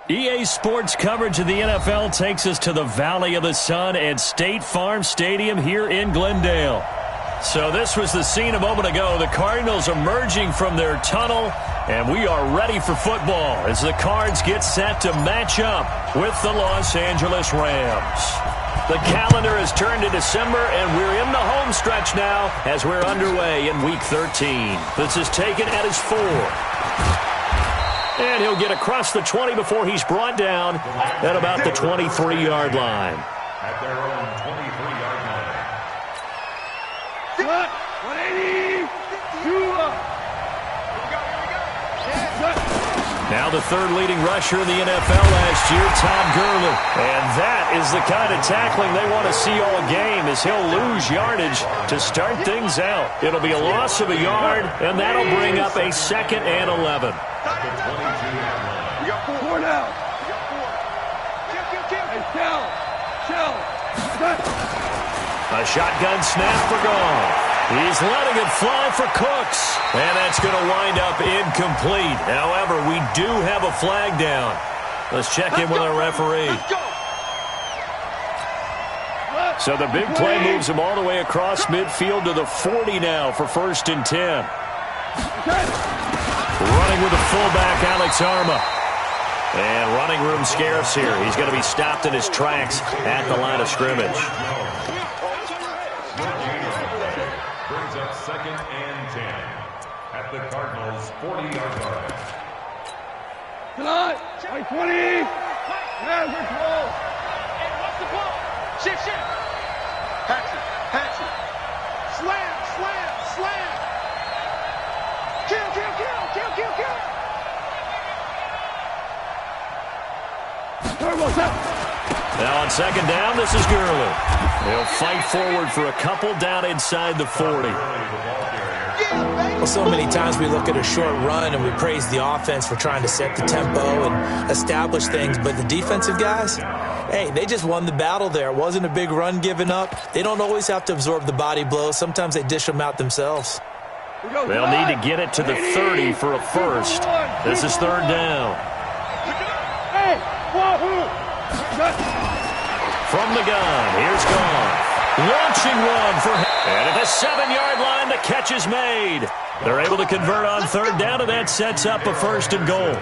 EA Sports coverage of the NFL takes us to the Valley of the Sun at State Farm Stadium here in Glendale. So this was the scene a moment ago. The Cardinals emerging from their tunnel, and we are ready for football as the Cards get set to match up with the Los Angeles Rams. The calendar has turned to December, and we're in the home stretch now as we're underway in Week 13. This is taken at his 4. And he'll get across the 20 before he's brought down at about the 23-yard line. At their own 23-yard line. 180. Now the third leading rusher in the NFL last year, Todd Gurley. And that is the kind of tackling they want to see all game, as he'll lose yardage to start things out. It'll be a loss of a yard, and that'll bring up a 2nd and 11. We got 4 now. We got 4. Hey, Shell. A shotgun snap for Goff. He's letting it fly for Cooks. And that's going to wind up incomplete. However, we do have a flag down. Let's check in with our referee. So the big play moves him all the way across midfield to the 40 now for 1st and 10. Running with the fullback, Alex Arma. And running room scarce here. He's going to be stopped in his tracks at the line of scrimmage. Brings up 2nd and 10 at the Cardinals' 40-yard line. Tonight, 20. Yeah, we're close. And what's the ball? Shift. Hatchet. Slam. Kill. Now on 2nd down, this is Gurley. He'll fight forward for a couple down inside the 40. Well, so many times we look at a short run and we praise the offense for trying to set the tempo and establish things, but the defensive guys, hey, they just won the battle there. It wasn't a big run given up. They don't always have to absorb the body blows. Sometimes they dish them out themselves. They'll need to get it to the 30 for a first. This is 3rd down. From the gun, here's Goff. Launching one for him. And at the 7-yard line, the catch is made. They're able to convert on 3rd down, and that sets up a 1st and goal.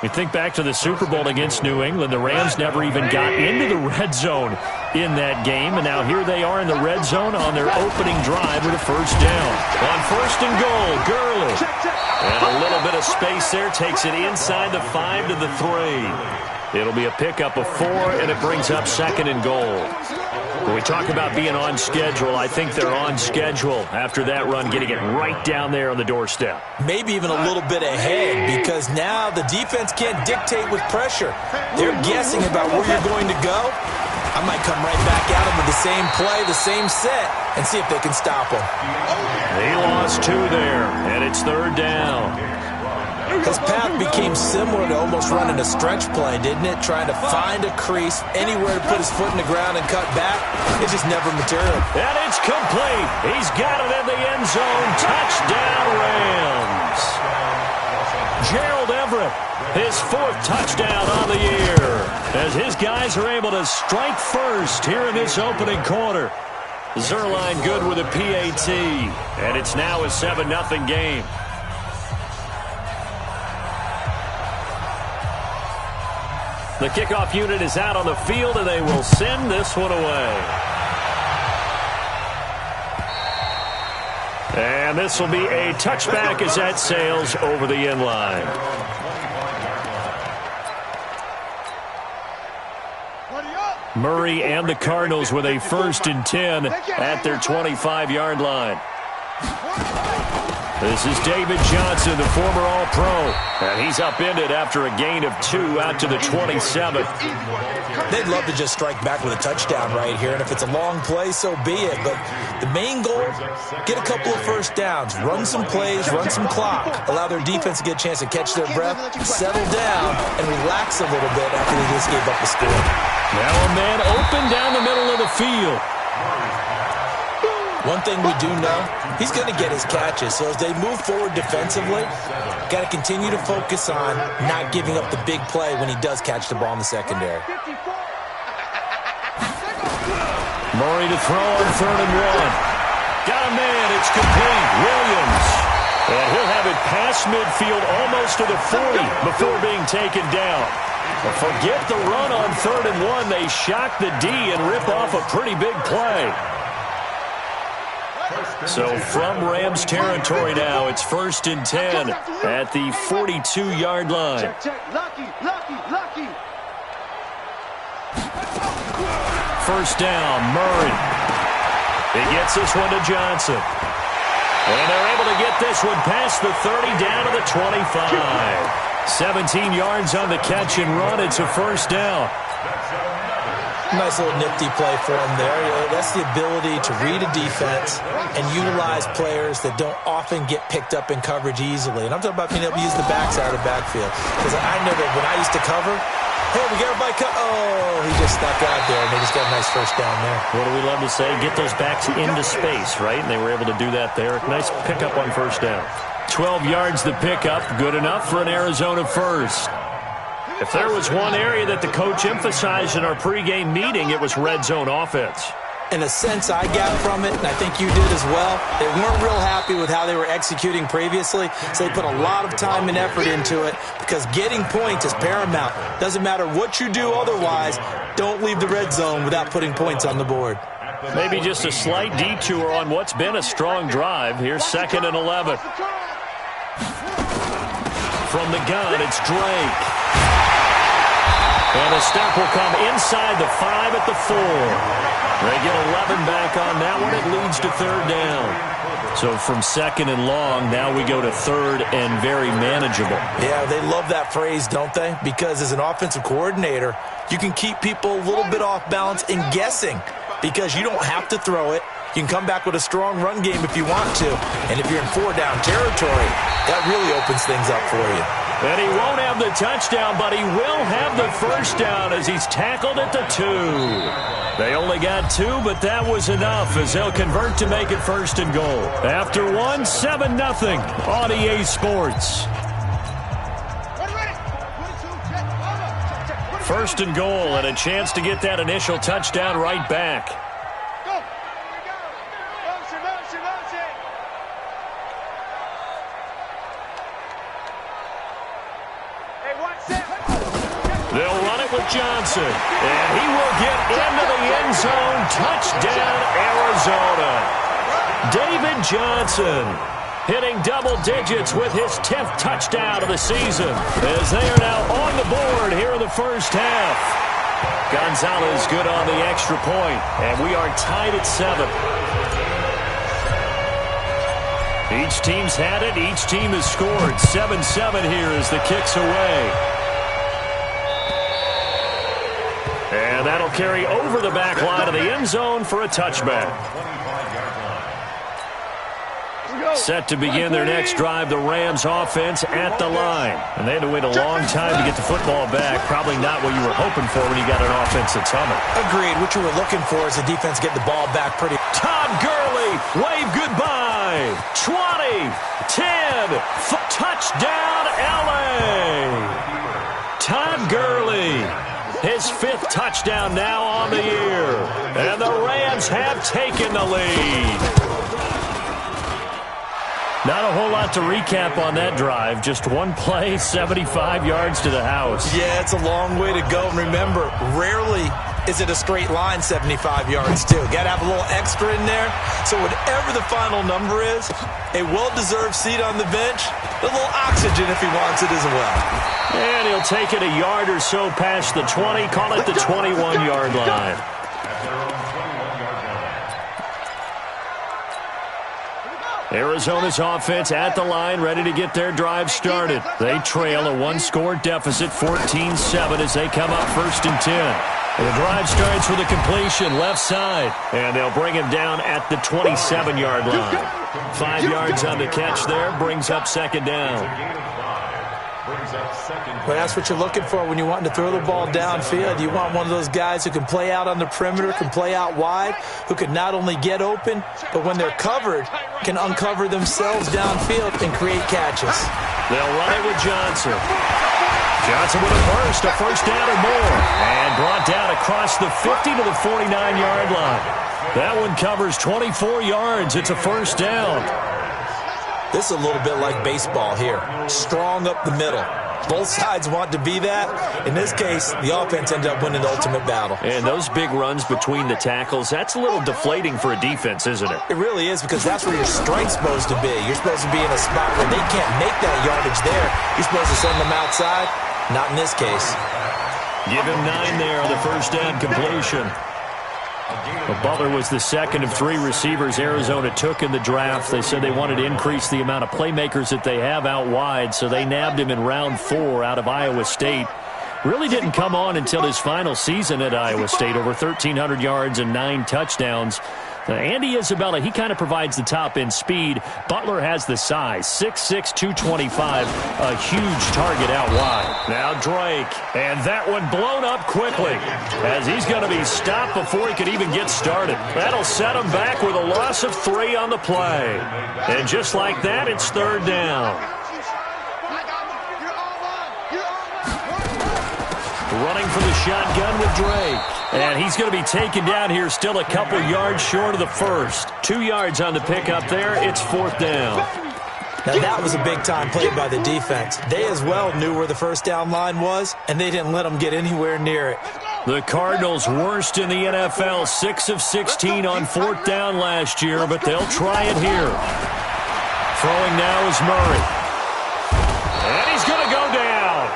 We think back to the Super Bowl against New England. The Rams never even got into the red zone in that game, and now here they are in the red zone on their opening drive with a 1st down. On 1st and goal, Gurley. And a little bit of space there, takes it inside the 5 to the 3. It'll be a pickup of 4, and it brings up 2nd and goal. When we talk about being on schedule, I think they're on schedule after that run, getting it right down there on the doorstep. Maybe even a little bit ahead, because now the defense can't dictate with pressure. They're guessing about where you're going to go. I might come right back at them with the same play, the same set, and see if they can stop them. He lost 2 there, and it's 3rd down. His path became similar to almost running a stretch play, didn't it? Trying to find a crease, anywhere to put his foot in the ground and cut back. It just never materialized. And it's complete. He's got it in the end zone. Touchdown, Rams. Gerald Everett, his 4th touchdown on the year, as his guys are able to strike first here in this opening quarter. Zerline good with a PAT, and it's now a 7-0 game. The kickoff unit is out on the field, and they will send this one away. And this will be a touchback as that sails over the end line. Murray and the Cardinals with a 1st and 10 at their 25-yard line. This is David Johnson, the former All-Pro, and he's upended after a gain of 2 out to the 27. They'd love to just strike back with a touchdown right here, and if it's a long play, so be it. But the main goal, get a couple of 1st downs, run some plays, run some clock, allow their defense to get a chance to catch their breath, settle down, and relax a little bit after they just gave up the score. Now a man open down the middle of the field. One thing we do know, he's going to get his catches. So as they move forward defensively, got to continue to focus on not giving up the big play when he does catch the ball in the secondary. Murray to throw on 3rd and 1. Got a man. It's complete. Williams. And he'll have it past midfield almost to the 40 before being taken down. Well, forget the run on 3rd and 1. They shock the D and rip off a pretty big play. So from Rams territory now, it's 1st and 10 at the 42-yard line. Lucky. First down, Murray. He gets this one to Johnson. And they're able to get this one past the 30 down to the 25. 17 yards on the catch and run. It's a first down. Nice little nifty play for him there. That's the ability to read a defense and utilize players that don't often get picked up in coverage easily. And I'm talking about being able to use the backside of the backfield. Because I know that when I used to cover, hey, we got everybody cut. Oh, he just stuck out there, and they just got a nice first down there. What do we love to say? Get those backs into space, right? And they were able to do that there. Nice pickup on first down. 12 yards the pickup. Good enough for an Arizona first. If there was one area that the coach emphasized in our pregame meeting, it was red zone offense. In a sense I got from it, and I think you did as well, they weren't real happy with how they were executing previously, so they put a lot of time and effort into it because getting points is paramount. Doesn't matter what you do otherwise, don't leave the red zone without putting points on the board. Maybe just a slight detour on what's been a strong drive. Here's 2nd and 11. From the gun, it's Drake. And the step will come inside the 5 at the 4. They get 11 back on that one. It leads to 3rd down. So from 2nd and long, now we go to 3rd and very manageable. Yeah, they love that phrase, don't they? Because as an offensive coordinator, you can keep people a little bit off balance and guessing because you don't have to throw it. You can come back with a strong run game if you want to. And if you're in 4-down territory, that really opens things up for you. And he won't have the touchdown, but he will have the first down as he's tackled at the 2. They only got 2, but that was enough as they'll convert to make it 1st and goal. After 1, 7-0 on EA Sports. 1st and goal and a chance to get that initial touchdown right back. They'll run it with Johnson, and he will get into the end zone. Touchdown, Arizona. David Johnson hitting double digits with his 10th touchdown of the season as they are now on the board here in the first half. Gonzalez good on the extra point, and we are tied at 7. Each team's had it. Each team has scored. 7-7 here as the kick's away. And that'll carry over the back line of the end zone for a touchback. Set to begin their next drive, the Rams offense at the line. And they had to wait a long time to get the football back. Probably not what you were hoping for when you got an offense that's humming. Agreed. What you were looking for is the defense getting the ball back pretty. Todd Gurley, wave goodbye. 20, 10, touchdown, L.A. Todd Gurley. His 5th touchdown now on the year. And the Rams have taken the lead. Not a whole lot to recap on that drive. Just one play, 75 yards to the house. Yeah, it's a long way to go. And remember, rarely is it a straight line 75 yards, too. Got to have a little extra in there. So whatever the final number is, a well-deserved seat on the bench, a little oxygen if he wants it as well. And he'll take it a yard or so past the 20, call it the 21-yard line. Arizona's offense at the line, ready to get their drive started. They trail a 1-score deficit, 14-7 as they come up 1st and 10. And the drive starts with a completion left side. And they'll bring him down at the 27-yard line. 5 yards on the catch there, brings up 2nd down. brings up second. Well, that's what you're looking for when you want to throw the ball downfield. You want one of those guys who can play out on the perimeter, can play out wide, who can not only get open, but when they're covered, can uncover themselves downfield and create catches. They'll run it with Johnson. Johnson with a first down or more, and brought down across the 50 to the 49-yard line. That one covers 24 yards. It's a first down. This is a little bit like baseball here. Strong up the middle. Both sides want to be that. In this case, the offense ended up winning the ultimate battle. And those big runs between the tackles, that's a little deflating for a defense, isn't it? It really is, because that's where your strength's supposed to be. You're supposed to be in a spot where they can't make that yardage there. You're supposed to send them outside. Not in this case. Give him 9 there on the first down completion. Well, Butler was the second of 3 receivers Arizona took in the draft. They said they wanted to increase the amount of playmakers that they have out wide, so they nabbed him in round 4 out of Iowa State. Really didn't come on until his final season at Iowa State, over 1,300 yards and 9 touchdowns. Andy Isabella, he kind of provides the top-end speed. Butler has the size, 6'6", 225, a huge target out wide. Now Drake, and that one blown up quickly as he's going to be stopped before he could even get started. That'll set him back with a loss of 3 on the play. And just like that, it's third down. Running for the shotgun with Drake. And he's going to be taken down here, still a couple yards short of the first. 2 yards on the pickup there. It's fourth down. Now, that was a big-time play by the defense. They as well knew where the first down line was, and they didn't let them get anywhere near it. The Cardinals worst in the NFL, 6 of 16 on fourth down last year, but they'll try it here. Throwing now is Murray. And he's going to go down.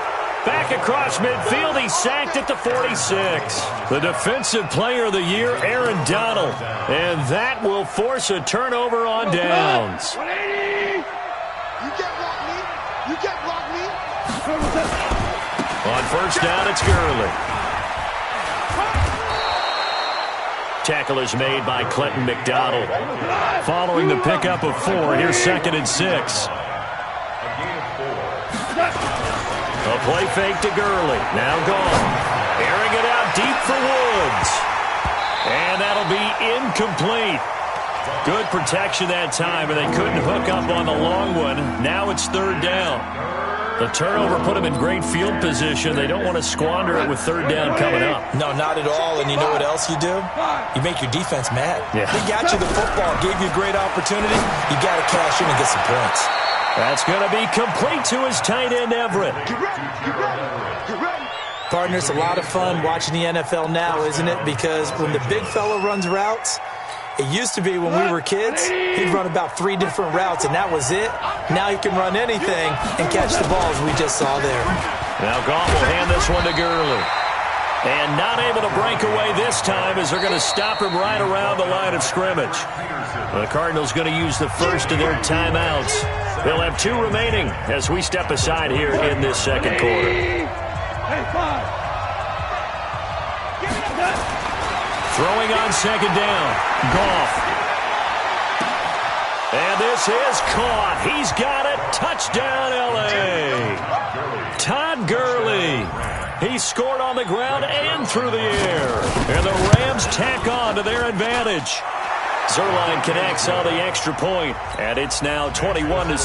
Back across midfield, he's sacked at the 46. The Defensive Player of the Year, Aaron Donald. And that will force a turnover on downs. You can't block me. You can't block me. On first down, it's Gurley. Tackle is made by Clinton McDonald. Following the pickup of 4, here's 2nd and 6. A play fake to Gurley. Now gone. Airing it out deep for Woods. And that'll be incomplete. Good protection that time, and they couldn't hook up on the long one. Now it's third down. The turnover put them in great field position. They don't want to squander it with third down coming up. No, not at all. And you know what else you do? You make your defense mad. Yeah. They got you the football, gave you a great opportunity. You got to cash in and get some points. That's going to be complete to his tight end, Everett. Partner, it's a lot of fun watching the NFL now, isn't it? Because when the big fella runs routes, it used to be when we were kids, he'd run about 3 different routes, and that was it. Now he can run anything and catch the balls we just saw there. Now Goff will hand this one to Gurley. And not able to break away this time as they're going to stop him right around the line of scrimmage. The Cardinals going to use the first of their timeouts. They'll have 2 remaining as we step aside here in this second quarter. Throwing on second down, Goff. And this is caught. He's got it. Touchdown, L.A. Todd Gurley. He scored on the ground and through the air. And the Rams tack on to their advantage. Zerline connects on the extra point, and it's now 21-7.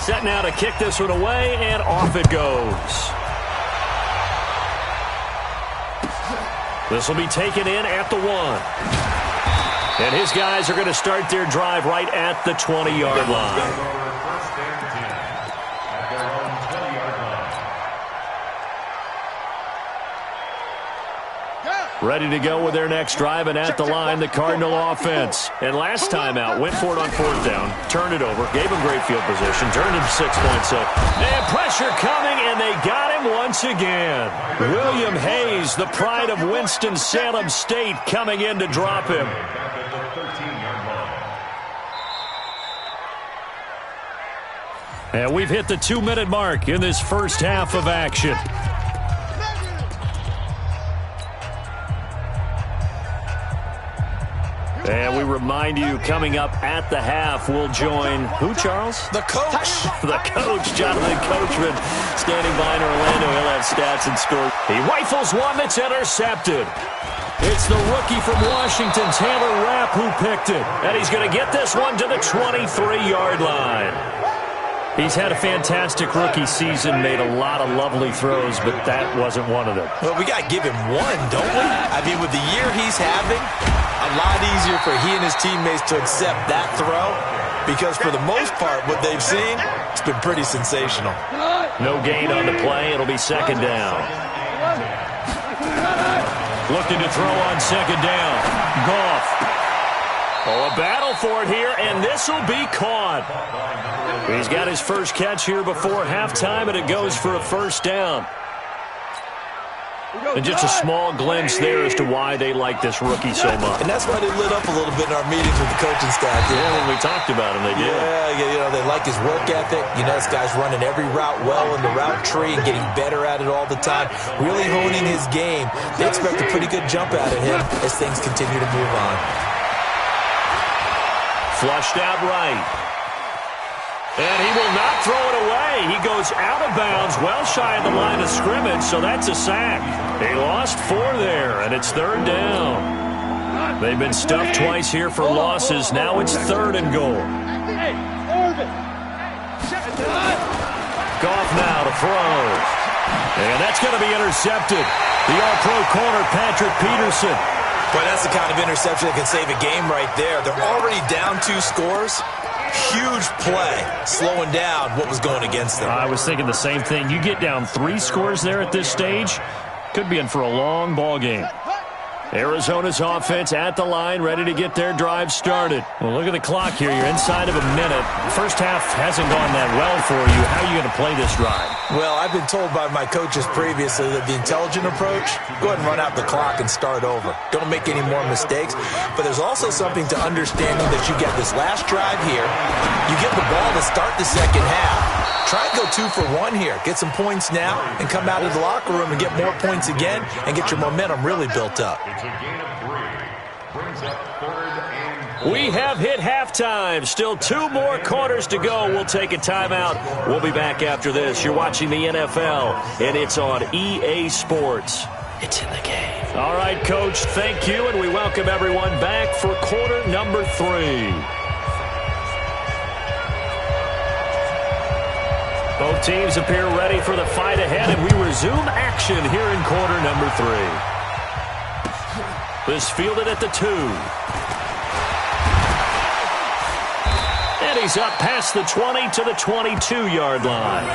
Set now to kick this one away, and off it goes. This will be taken in at the 1. And his guys are going to start their drive right at the 20-yard line. Ready to go with their next drive, and at the line, the Cardinal offense. And last time out, went for it on fourth down, turned it over, gave him great field position, turned him 6 points up. And pressure coming, and they got him once again. William Hayes, the pride of Winston-Salem State, coming in to drop him. And we've hit the 2-minute mark in this first half of action. And we remind you, coming up at the half, we'll join who, Charles? The coach. The coach, Jonathan Coachman, standing by in Orlando. He'll have stats and scores. He rifles one that's intercepted. It's the rookie from Washington, Taylor Rapp, who picked it. And he's going to get this one to the 23-yard line. He's had a fantastic rookie season, made a lot of lovely throws, but that wasn't one of them. Well, we got to give him one, don't we? I mean, with the year he's having, a lot easier for he and his teammates to accept that throw because for the most part, what they've seen, it's been pretty sensational. No gain on the play. It'll be second down. Looking to throw on second down. Goff. Oh, a battle for it here, and this will be caught. He's got his first catch here before halftime, and it goes for a first down. And just a small glimpse there as to why they like this rookie so much. And that's why they lit up a little bit in our meetings with the coaching staff. Yeah, when we talked about him, they did. Yeah, they like his work ethic. You know, this guy's running every route well in the route tree and getting better at it all the time, really honing his game. They expect a pretty good jump out of him as things continue to move on. Flushed out right. And he will not throw it away. He goes out of bounds, well shy of the line of scrimmage, so that's a sack. He lost 4 there, and it's third down. They've been stuffed twice here for losses. Now it's 3rd and goal. Goff now to throw. And that's going to be intercepted. The All-Pro corner, Patrick Peterson. Boy, that's the kind of interception that can save a game right there. They're already down 2 scores. Huge play, slowing down what was going against them. I was thinking the same thing. You get down 3 scores there at this stage, could be in for a long ball game. Arizona's offense at the line, ready to get their drive started. Well, look at the clock here. You're inside of a minute. First half hasn't gone that well for you. How are you going to play this drive? Well, I've been told by my coaches previously that the intelligent approach, go ahead and run out the clock and start over. Don't make any more mistakes. But there's also something to understanding that you get this last drive here. You get the ball to start the second half. Try and go 2 for 1 here. Get some points now and come out of the locker room and get more points again and get your momentum really built up. It's a gain of 3. Brings up 3rd and 4. We have hit halftime. Still 2 more quarters to go. We'll take a timeout. We'll be back after this. You're watching the NFL, and it's on EA Sports. It's in the game. All right, Coach, thank you, and we welcome everyone back for quarter number 3. Both teams appear ready for the fight ahead, and we resume action here in quarter number 3. This fielded at the 2. And he's up past the 20 to the 22-yard line.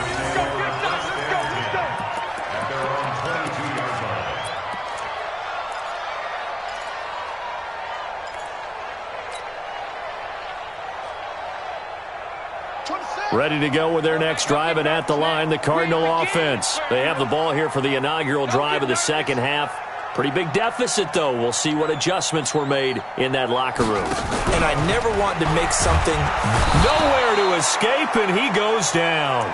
Ready to go with their next drive, and at the line, the Cardinal offense. They have the ball here for the inaugural drive of the second half. Pretty big deficit, though. We'll see what adjustments were made in that locker room. And I never want to make something... Nowhere to escape, and he goes down.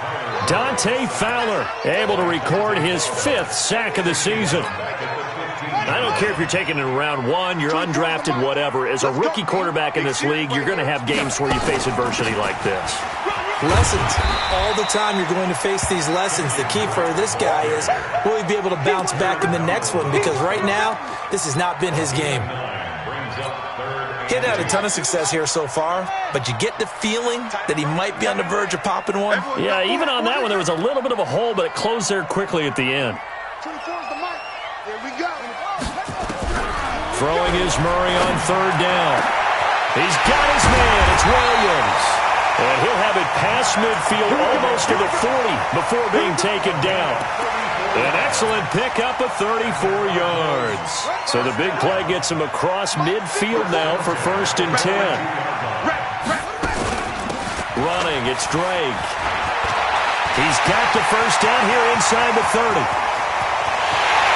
Dante Fowler able to record his 5th sack of the season. I don't care if you're taking it in round 1, you're undrafted, whatever. As a rookie quarterback in this league, you're going to have games where you face adversity like this. Lessons. All the time you're going to face these lessons. The key for this guy is, will he be able to bounce back in the next one? Because right now, this has not been his game. He hadn't had a ton of success here so far, but you get the feeling that he might be on the verge of popping one. Yeah, even on that one, there was a little bit of a hole, but it closed there quickly at the end. 24 is the mic. Here we go. Throwing is Murray on 3rd down. He's got his man. It's Williams. And he'll have it past midfield almost to the 40 before being taken down. An excellent pickup of 34 yards. So the big play gets him across midfield now for 1st and 10. Running, it's Drake. He's got the first down here inside the 30.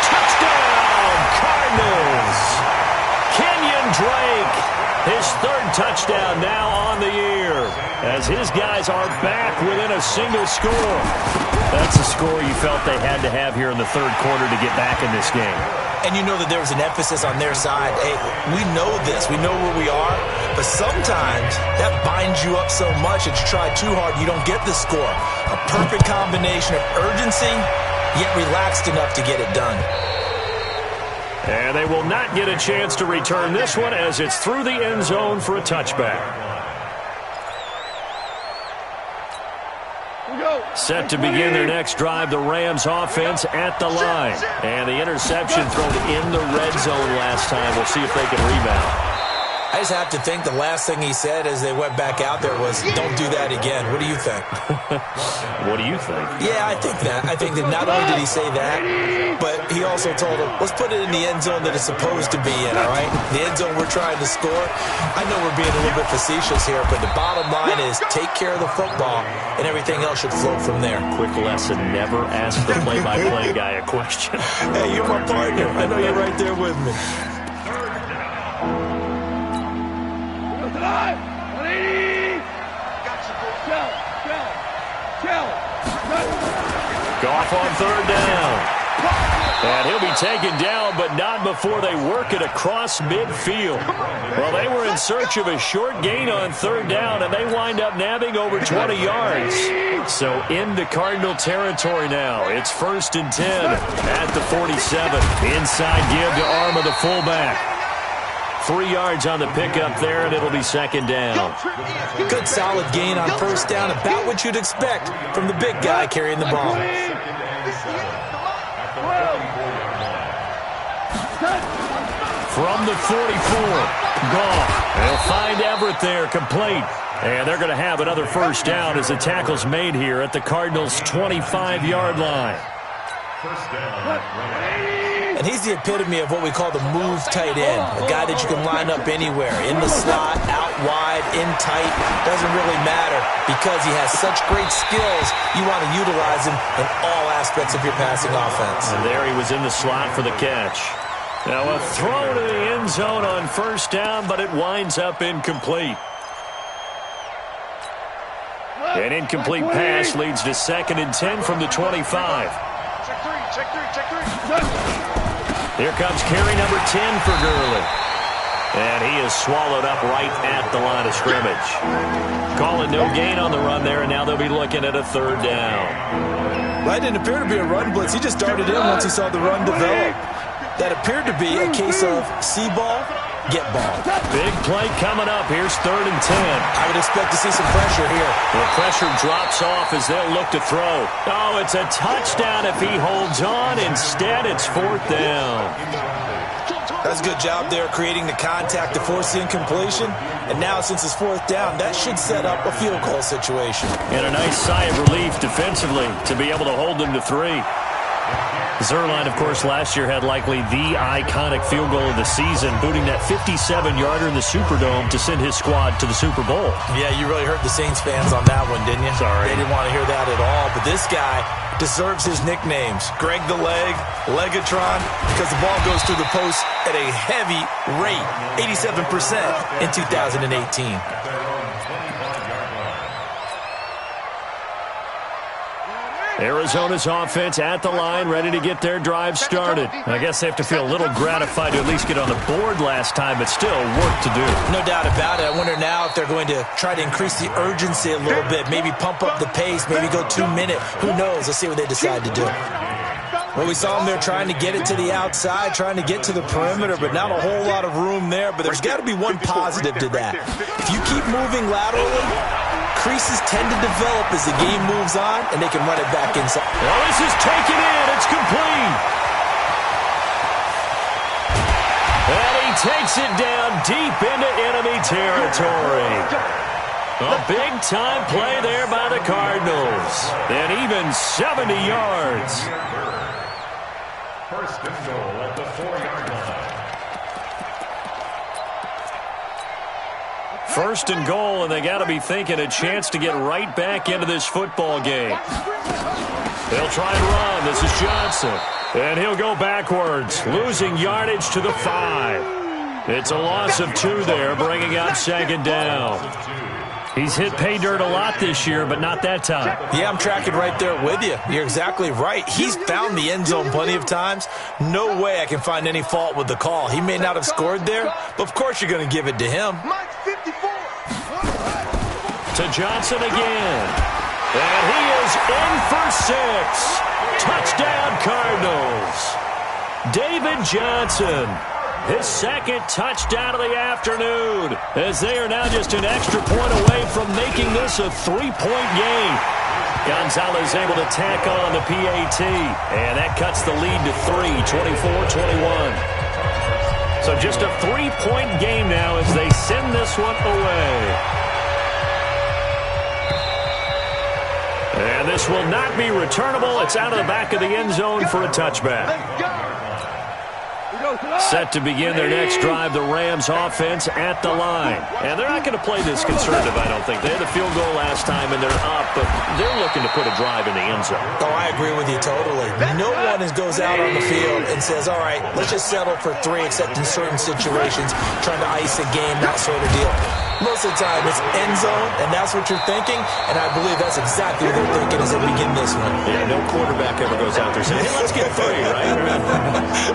Touchdown, Cardinals. Kenyon Drake. His third touchdown now on the year, as his guys are back within a single score. That's a score you felt they had to have here in the third quarter to get back in this game. And you know that there was an emphasis on their side. Hey, we know this. We know where we are. But sometimes that binds you up so much that you try too hard, you don't get the score. A perfect combination of urgency, yet relaxed enough to get it done. And they will not get a chance to return this one as it's through the end zone for a touchback. Set to begin their next drive, the Rams offense at the line. And the interception thrown in the red zone last time. We'll see if they can rebound. I just have to think the last thing he said as they went back out there was, don't do that again. What do you think? What do you think? Yeah, I think that. I think that not only did he say that, but he also told him, let's put it in the end zone that it's supposed to be in, all right? The end zone we're trying to score. I know we're being a little bit facetious here, but the bottom line is take care of the football, and everything else should flow from there. Quick lesson, never ask the play-by-play guy a question. Hey, you're my partner. I know you're right there with me. 180. Goff on third down. And he'll be taken down, but not before they work it across midfield. Well, they were in search of a short gain on third down, and they wind up nabbing over 20 yards. So into Cardinal territory now. It's 1st and 10 at the 47. Inside give to Arma, the fullback. 3 yards on the pickup there, and it'll be 2nd down. Good solid gain on first down, about what you'd expect from the big guy carrying the ball. From the 44, Goff. They'll find Everett there, complete. And they're going to have another first down as the tackle's made here at the Cardinals' 25-yard line. And he's the epitome of what we call the move tight end, a guy that you can line up anywhere, in the slot, out wide, in tight, doesn't really matter because he has such great skills. You want to utilize him in all aspects of your passing offense. And there he was in the slot for the catch. Now a throw to the end zone on first down, but it winds up incomplete. An incomplete pass leads to 2nd and 10 from the 25. Check three. Here comes carry number 10 for Gurley. And he is swallowed up right at the line of scrimmage. Calling no gain on the run there, and now they'll be looking at a 3rd down. That didn't appear to be a run blitz. He just started in once he saw the run develop. That appeared to be a case of see ball, get ball. Big play coming up. Here's 3rd and 10. I would expect to see some pressure here. The pressure drops off as they'll look to throw. Oh, it's a touchdown if he holds on. Instead, it's 4th down. That's a good job there creating the contact to force the incompletion. And now, since it's 4th down, that should set up a field goal situation. And a nice sigh of relief defensively to be able to hold them to 3. Zuerlein, of course, last year had likely the iconic field goal of the season, booting that 57-yarder in the Superdome to send his squad to the Super Bowl. Yeah, you really hurt the Saints fans on that one, didn't you? Sorry. They didn't want to hear that at all. But this guy deserves his nicknames. Greg the Leg, Legatron, because the ball goes through the post at a heavy rate, 87% in 2018. Arizona's offense at the line, ready to get their drive started. I guess they have to feel a little gratified to at least get on the board last time, but still work to do. No doubt about it. I wonder now if they're going to try to increase the urgency a little bit, maybe pump up the pace, maybe go 2-minute. Who knows? Let's see what they decide to do. Well, we saw them there trying to get it to the outside, trying to get to the perimeter, but not a whole lot of room there. But there's got to be one positive to that. If you keep moving laterally, creases tend to develop as the game moves on, and they can run it back inside. Well, this is taken in. It's complete. And he takes it down deep into enemy territory. A big-time play there by the Cardinals. And even 70 yards. 1st and goal at the 4-yard line. 1st and goal, and they got to be thinking a chance to get right back into this football game. They'll try and run. This is Johnson. And he'll go backwards, losing yardage to the 5. It's a loss of 2 there, bringing up second down. He's hit pay dirt a lot this year, but not that time. Yeah, I'm tracking right there with you. You're exactly right. He's found the end zone plenty of times. No way I can find any fault with the call. He may not have scored there, but of course you're going to give it to him. To Johnson again. And he is in for 6. Touchdown, Cardinals. David Johnson. His second touchdown of the afternoon, as they are now just an extra point away from making this a 3-point game. Gonzalez able to tack on the PAT, and that cuts the lead to 3, 24-21. So just a 3-point game now as they send this one away. And this will not be returnable. It's out of the back of the end zone for a touchback. Set to begin their next drive, the Rams offense at the line. And they're not going to play this conservative, I don't think. They had the field goal last time, and they're up, but they're looking to put a drive in the end zone. Oh, I agree with you totally. No one goes out on the field and says, all right, let's just settle for 3, except in certain situations, trying to ice a game, that sort of deal. Most of the time, it's end zone, and that's what you're thinking, and I believe that's exactly what they're thinking as they begin this one. Yeah, no quarterback ever goes out there saying, hey, let's get 3, right?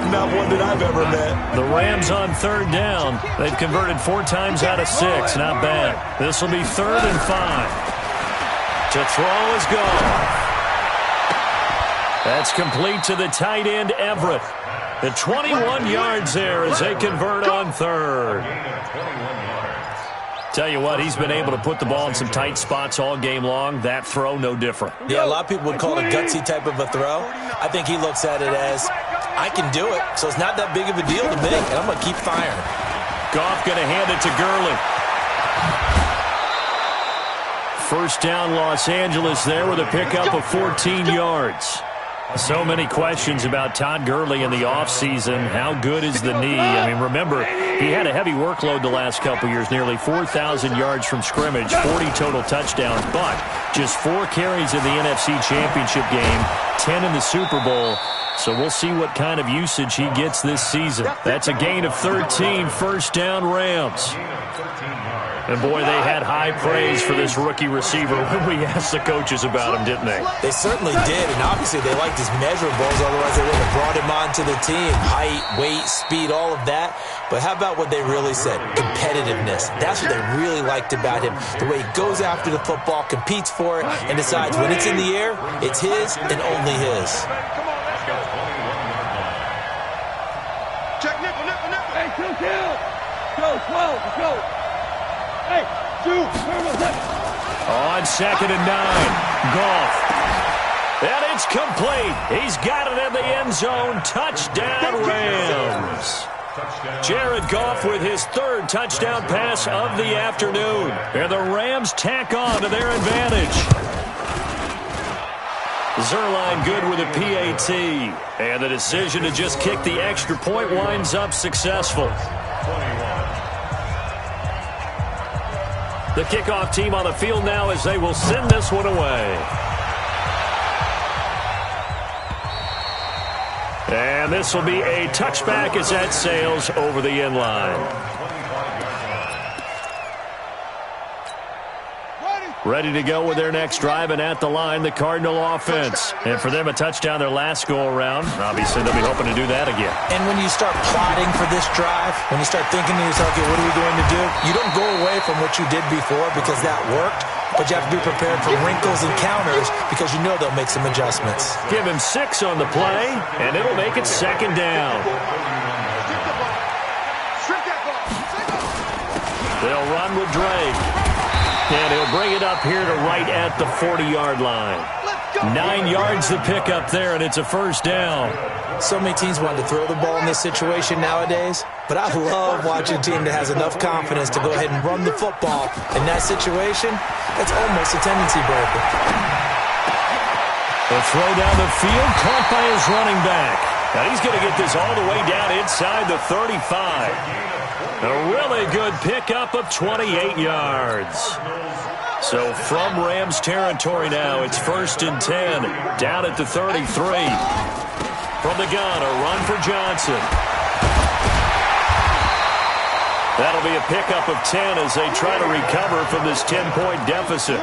Not one that I've ever met. The Rams on 3rd down. They've converted 4 times out of 6. Not bad. This will be 3rd and 5. To throw is gone. That's complete to the tight end, Everett. The 21 yards there as they convert on 3rd. Tell you what, he's been able to put the ball in some tight spots all game long. That throw, no different. Yeah, a lot of people would call it a gutsy type of a throw. I think he looks at it as, I can do it, so it's not that big of a deal to me, and I'm going to keep firing. Goff going to hand it to Gurley. First down, Los Angeles there with a pickup of 14 yards. So many questions about Todd Gurley in the offseason. How good is the knee? I mean, remember, he had a heavy workload the last couple years, nearly 4,000 yards from scrimmage, 40 total touchdowns, but just 4 carries in the NFC Championship game, 10 in the Super Bowl. So we'll see what kind of usage he gets this season. That's a gain of 13, first down Rams. And, boy, they had high praise for this rookie receiver when we asked the coaches about him, didn't they? They certainly did, and obviously they liked his measurables, otherwise they wouldn't have brought him onto the team. Height, weight, speed, all of that. But how about what they really said? Competitiveness. That's what they really liked about him. The way he goes after the football, competes for it, and decides when it's in the air, it's his and only his. Check nickel, nickel, nickel. Hey, kill. Go, slow, go. Hey, shoot. On 2nd and 9, Goff. And it's complete. He's got it in the end zone. Touchdown, Rams. Jared Goff with his 3rd touchdown pass of the afternoon. And the Rams tack on to their advantage. Zerline good with a PAT. And the decision to just kick the extra point winds up successful. The kickoff team on the field now as they will send this one away. And this will be a touchback as that sails over the end line. Ready to go with their next drive, and at the line, the Cardinal offense. And for them, a touchdown their last go-around. Obviously, they'll be hoping to do that again. And when you start plotting for this drive, when you start thinking to yourself, okay, what are we going to do? You don't go away from what you did before because that worked, but you have to be prepared for wrinkles and counters because you know they'll make some adjustments. Give him 6 on the play, and it'll make it 2nd down. They'll run with Drake. And he'll bring it up here to right at the 40-yard line. 9 yards to pick up there, and it's a first down. So many teams want to throw the ball in this situation nowadays, but I love watching a team that has enough confidence to go ahead and run the football. In that situation, it's almost a tendency breaker. The throw down the field, caught by his running back. Now he's going to get this all the way down inside the 35. A really good pickup of 28 yards. So from Rams territory now, it's 1st and 10, down at the 33. From the gun, a run for Johnson. That'll be a pickup of 10 as they try to recover from this 10-point deficit.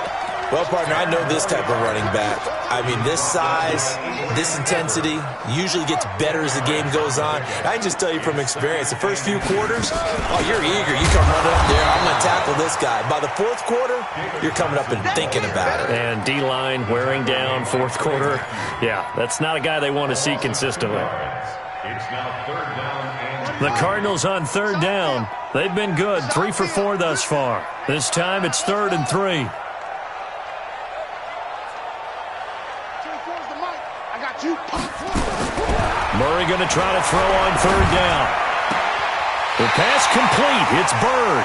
Well, partner, I know this type of running back. I mean, this size, this intensity usually gets better as the game goes on. I can just tell you from experience, the first few quarters, oh, you're eager. You come running up there, I'm going to tackle this guy. By the fourth quarter, you're coming up and thinking about it. And D-line wearing down fourth quarter. Yeah, that's not a guy they want to see consistently. It's now third down and The Cardinals on third down. They've been good, 3 for 4 thus far. This time it's 3rd and 3. Murray going to try to throw on third down. The pass complete. It's Bird.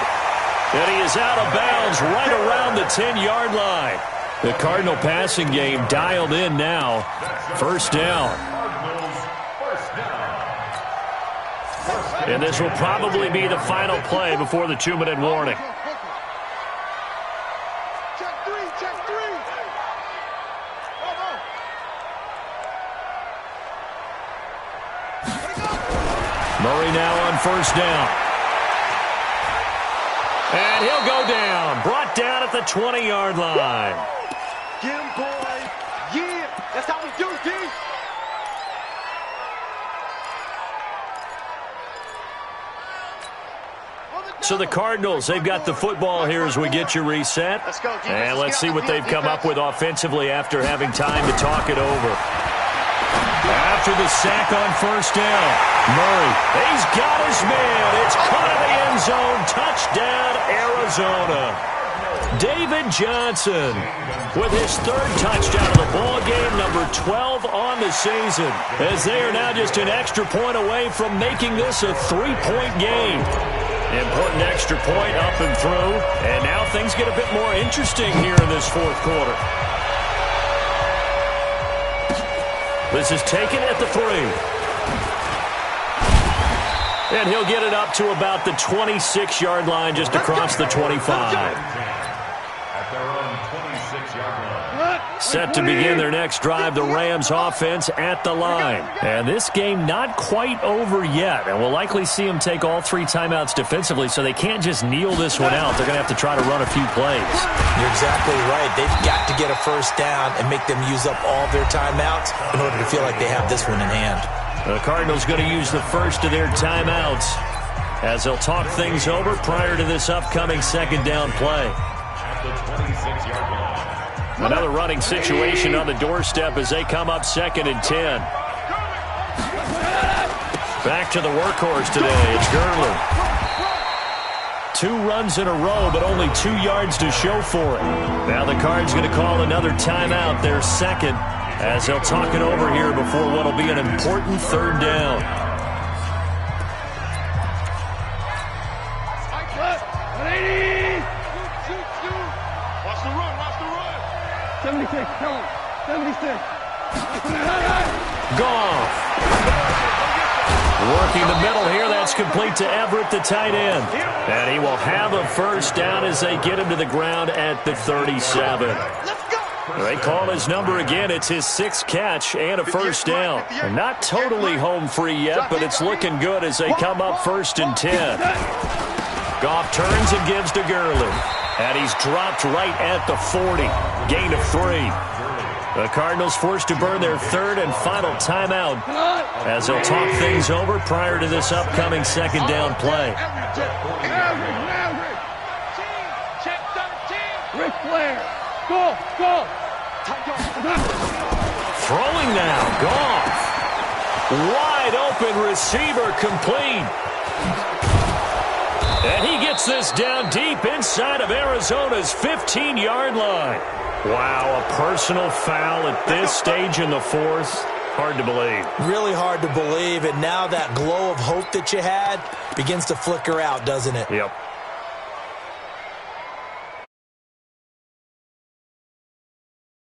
And he is out of bounds right around the 10-yard line. The Cardinal passing game dialed in now. First down. And this will probably be the final play before the 2-minute warning. Murray now on first down. And he'll go down. Brought down at the 20-yard line. Get him, boy. Yeah, that's how we do, D. So the Cardinals, they've got the football here as we get you reset. And let's see what they've come up with offensively after having time to talk it over. After the sack on first down, Murray, he's got his man. It's caught in the end zone. Touchdown, Arizona. David Johnson with his 3rd touchdown of the ball game, number 12 on the season, as they are now just an extra point away from making this a 3-point game. Important extra point up and through, and now things get a bit more interesting here in this fourth quarter. This is taken at the 3. And he'll get it up to about the 26-yard line, just across the 25. at their own 26-yard line. Set to begin their next drive, the Rams offense at the line. And this game not quite over yet. And we'll likely see them take all 3 timeouts defensively, so they can't just kneel this one out. They're going to have to try to run a few plays. You're exactly right. They've got to get a first down and make them use up all their timeouts in order to feel like they have this one in hand. The Cardinals going to use the first of their timeouts as they'll talk things over prior to this upcoming second down play. At the 26-yard line. Another running situation on the doorstep as they come up 2nd and 10. Back to the workhorse today. It's Gurley. 2 runs in a row, but only 2 yards to show for it. Now the Cards going to call another timeout, their second, as they'll talk it over here before what will be an important third down. Watch the run, watch the run. 76, tell him. 76. Goff. Working the middle here, that's complete to Everett, the tight end. And he will have a first down as they get him to the ground at the 37. They call his number again. It's his 6th catch and a first down. They're not totally home free yet, but it's looking good as they come up 1st and 10. Goff turns and gives to Gurley. And he's dropped right at the 40. Gain of 3. The Cardinals forced to burn their 3rd and final timeout as they'll talk things over prior to this upcoming second down play. Ric Flair. Go, go. Throwing now, Goff. Wide open receiver complete. And he gets this down deep inside of Arizona's 15-yard line. Wow, a personal foul at this stage in the 4th. Hard to believe. Really hard to believe, and now that glow of hope that you had begins to flicker out, doesn't it? Yep.